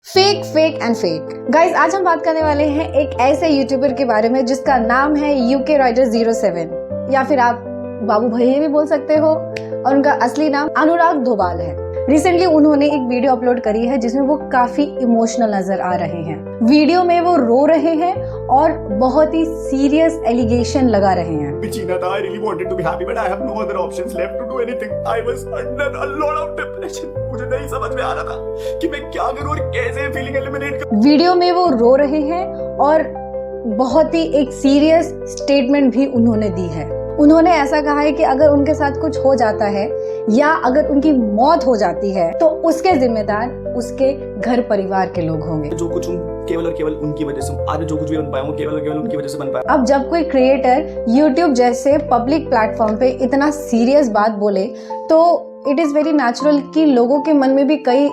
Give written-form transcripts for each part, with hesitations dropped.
Fake fake and fake guys, आज हम बात करने वाले हैं एक ऐसे यूट्यूबर के बारे में जिसका नाम है यूके राइडर 07 या फिर आप बाबू भैया भी बोल सकते हो, और उनका असली नाम अनुराग धोबाल है। रिसेंटली उन्होंने एक वीडियो अपलोड करी है जिसमें वो काफी इमोशनल नजर आ रहे हैं। वीडियो में वो रो रहे हैं और बहुत ही सीरियस एलिगेशन लगा रहे हैं। Regina, I really wanted to be happy, but I have no other options left to do anything. I was under a lot of depression. मुझे नहीं समझ में आ रहा था कि मैं क्या करूं और कैसे फीलिंग एलिमिनेट करूं। वीडियो में वो रो रहे हैं और बहुत ही एक सीरियस स्टेटमेंट भी उन्होंने दी है। उन्होंने ऐसा कहा है कि अगर उनके साथ कुछ हो जाता है या अगर उनकी मौत हो जाती है तो उसके जिम्मेदार उसके घर परिवार के लोग होंगे। जो कुछ केवल और केवल उनकी वजह से, आज जो कुछ भी बन पाया हूँ केवल और केवल उनकी वजह से बन पाया। अब जब कोई क्रिएटर YouTube जैसे पब्लिक प्लेटफॉर्म पे इतना सीरियस बात बोले तो इट इज वेरी नेचुरल कि लोगों के मन में भी कई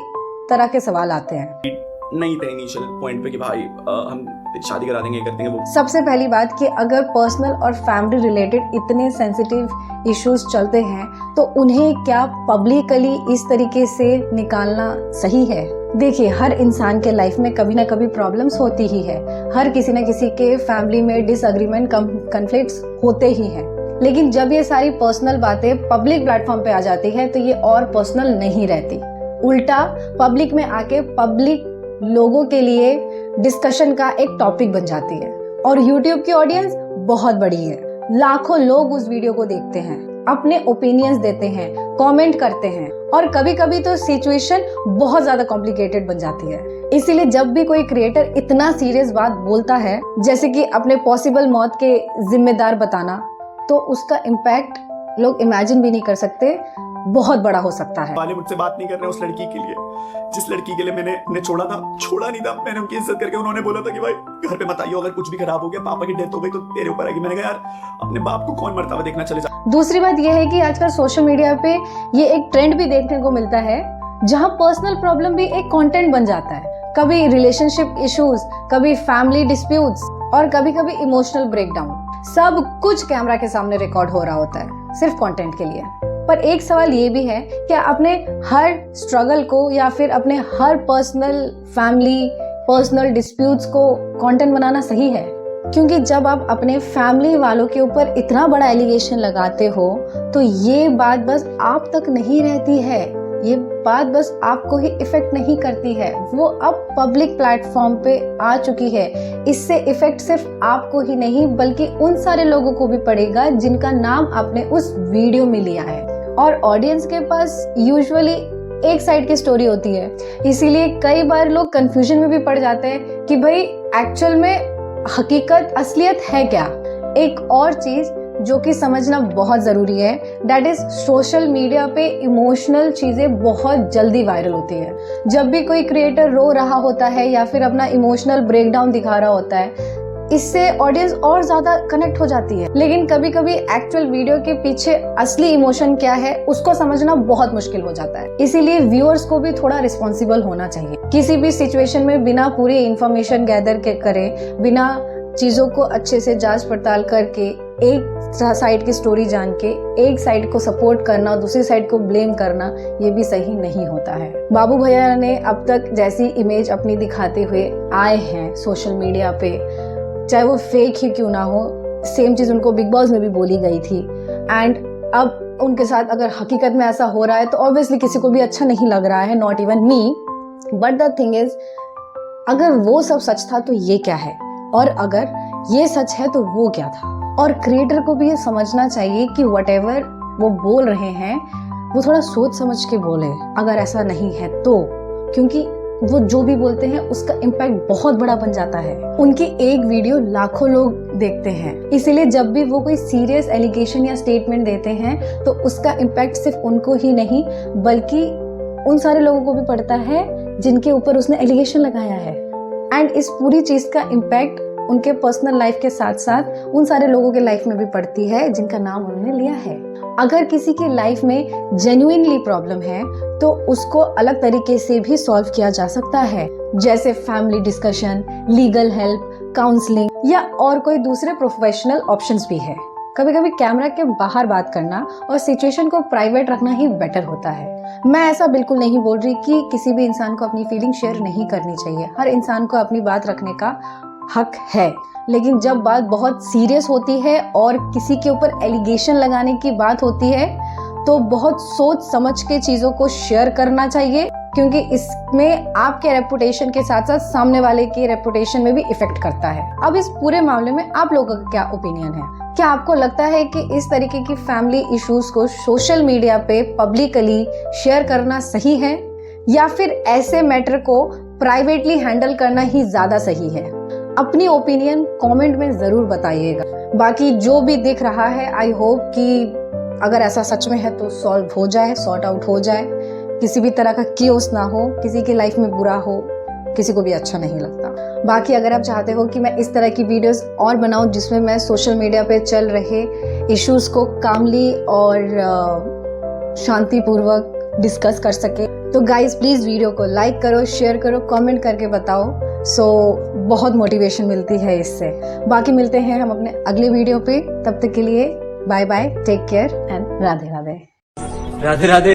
तरह के सवाल आते हैं। नहीं थे इनिशियल पॉइंट पे कि भाई हम शादी करा देंगे, कर देंगे वो। सबसे पहली बात कि अगर पर्सनल और फैमिली रिलेटेड इतने सेंसिटिव इश्यूज चलते हैं तो उन्हें क्या पब्लिकली इस तरीके से निकालना सही है? देखिए, हर इंसान के लाइफ में कभी ना कभी प्रॉब्लम्स होती ही है। हर किसी न किसी के फैमिली में डिसएग्रीमेंट, कॉन्फ्लिक्ट्स होते ही हैं। लेकिन जब ये सारी पर्सनल बातें पब्लिक प्लेटफॉर्म पे आ जाती है तो ये और पर्सनल नहीं रहती, उल्टा पब्लिक में आके पब्लिक लोगों के लिए डिस्कशन का एक टॉपिक बन जाती है। और YouTube की ऑडियंस बहुत बड़ी है, लाखों लोग उस वीडियो को देखते हैं, अपने ओपिनियंस देते हैं, कमेंट करते हैं और कभी कभी तो सिचुएशन बहुत ज्यादा कॉम्प्लिकेटेड बन जाती है। इसीलिए जब भी कोई क्रिएटर इतना सीरियस बात बोलता है जैसे कि अपने पॉसिबल मौत के जिम्मेदार बताना, तो उसका इम्पैक्ट लोग इमेजिन भी नहीं कर सकते, बहुत बड़ा हो सकता है। वाले मुझसे बात नहीं कर रहे उस लड़की के लिए, जिस लड़की के लिए मैंने छोड़ा नहीं था। मैंने उनकी इज्जत करके, उन्होंने बोला था कि भाई घर पे मत आइयो, अगर कुछ भी खराब हो गया, पापा की डेथ हो गई तो तेरे ऊपर आएगी। मैंने कहा यार, अपने बाप को कौन मरता हुआ देखना चले जा। दूसरी बात यह है कि आजकल सोशल मीडिया पे ये एक ट्रेंड भी देखने को मिलता है जहां पर्सनल प्रॉब्लम भी एक कंटेंट बन जाता है। कभी रिलेशनशिप इश्यूज, कभी फैमिली डिस्प्यूट्स और कभी कभी इमोशनल ब्रेकडाउन, सब कुछ कैमरा के सामने रिकॉर्ड हो रहा होता है सिर्फ कंटेंट के लिए। पर एक सवाल ये भी है, क्या अपने हर स्ट्रगल को या फिर अपने हर पर्सनल फैमिली पर्सनल डिस्प्यूट्स को कंटेंट बनाना सही है? क्योंकि जब आप अपने फैमिली वालों के ऊपर इतना बड़ा एलिगेशन लगाते हो तो ये बात बस आप तक नहीं रहती है, ये बात बस आपको ही इफेक्ट नहीं करती है, वो अब पब्लिक प्लेटफॉर्म पे आ चुकी है। इससे इफेक्ट सिर्फ आपको ही नहीं बल्कि उन सारे लोगों को भी पड़ेगा जिनका नाम आपने उस वीडियो में लिया है। और ऑडियंस के पास यूजुअली एक साइड की स्टोरी होती है, इसीलिए कई बार लोग कंफ्यूजन में भी पड़ जाते हैं कि भाई एक्चुअल में हकीकत असलियत है क्या। एक और चीज जो कि समझना बहुत जरूरी है, दैट इज सोशल मीडिया पे इमोशनल चीजें बहुत जल्दी वायरल होती है। जब भी कोई क्रिएटर रो रहा होता है या फिर अपना इमोशनल ब्रेकडाउन दिखा रहा होता है, इससे ऑडियंस और ज्यादा कनेक्ट हो जाती है। लेकिन कभी कभी एक्चुअल वीडियो के पीछे असली इमोशन क्या है उसको समझना बहुत मुश्किल हो जाता है। इसीलिए व्यूअर्स को भी थोड़ा रिस्पॉन्सिबल होना चाहिए। किसी भी सिचुएशन में बिना पूरी इंफॉर्मेशन गैदर करे, बिना चीजों को अच्छे से जांच पड़ताल करके, एक साइड की स्टोरी जान के एक साइड को सपोर्ट करना और दूसरी साइड को ब्लेम करना, ये भी सही नहीं होता है। बाबू भैया ने अब तक जैसी इमेज अपनी दिखाते हुए आए हैं सोशल मीडिया पे, चाहे वो फेक ही क्यों ना हो, सेम चीज उनको बिग बॉस में भी बोली गई थी। एंड अब उनके साथ अगर हकीकत में ऐसा हो रहा है तो ऑब्वियसली किसी को भी अच्छा नहीं लग रहा है, not even me. But the thing is, अगर वो सब सच था तो ये क्या है, और अगर ये सच है तो वो क्या था। और क्रिएटर को भी ये समझना चाहिए कि व्हाटएवर वो बोल रहे हैं वो थोड़ा सोच समझ के बोले, अगर ऐसा नहीं है तो, क्योंकि वो जो भी बोलते हैं उसका इम्पैक्ट बहुत बड़ा बन जाता है। उनकी एक वीडियो लाखों लोग देखते हैं, इसीलिए जब भी वो कोई सीरियस एलिगेशन या स्टेटमेंट देते हैं तो उसका इम्पैक्ट सिर्फ उनको ही नहीं बल्कि उन सारे लोगों को भी पड़ता है जिनके ऊपर उसने एलिगेशन लगाया है। एंड इस पूरी चीज का इम्पैक्ट उनके पर्सनल लाइफ के साथ साथ उन सारे लोगों के लाइफ में भी पड़ती है जिनका नाम उन्होंने लिया है। अगर किसी की लाइफ में जेन्युइनली प्रॉब्लम है तो उसको अलग तरीके से भी सॉल्व किया जा सकता है, जैसे family discussion, legal help, counselling या और कोई दूसरे प्रोफेशनल ऑप्शंस भी है। कभी कभी कैमरा के बाहर बात करना और सिचुएशन को प्राइवेट रखना ही बेटर होता है। मैं ऐसा बिल्कुल नहीं बोल रही कि किसी भी इंसान को अपनी फीलिंग शेयर नहीं करनी चाहिए। हर इंसान को अपनी बात रखने का हक है, लेकिन जब बात बहुत सीरियस होती है और किसी के ऊपर एलिगेशन लगाने की बात होती है तो बहुत सोच समझ के चीज़ों को शेयर करना चाहिए, क्योंकि इसमें आपके रेपुटेशन के साथ साथ सामने वाले की रेपुटेशन में भी इफेक्ट करता है। अब इस पूरे मामले में आप लोगों का क्या ओपिनियन है? क्या आपको लगता है कि इस तरीके की फैमिली इश्यूज को सोशल मीडिया पे पब्लिकली शेयर करना सही है, या फिर ऐसे मैटर को प्राइवेटली हैंडल करना ही ज़्यादा सही है? अपनी ओपिनियन कमेंट में ज़रूर बताइएगा। बाकी जो भी दिख रहा है, आई होप कि अगर ऐसा सच में है तो सॉल्व हो जाए, सॉर्ट आउट हो जाए, किसी भी तरह का कियोस ना हो, किसी की लाइफ में बुरा हो, किसी को भी अच्छा नहीं लगता। बाकी अगर आप चाहते हो कि मैं इस तरह की वीडियोस और बनाऊं जिसमें मैं सोशल मीडिया पे चल रहे इश्यूज को कामली और शांतिपूर्वक डिस्कस कर सके, तो गाइज प्लीज़ वीडियो को लाइक करो, शेयर करो, कमेंट करके बताओ। बहुत मोटिवेशन मिलती है इससे। बाकी मिलते हैं हम अपने अगले वीडियो पे, तब तक के लिए bye bye, take care and Radhe Radhe. Radhe Radhe.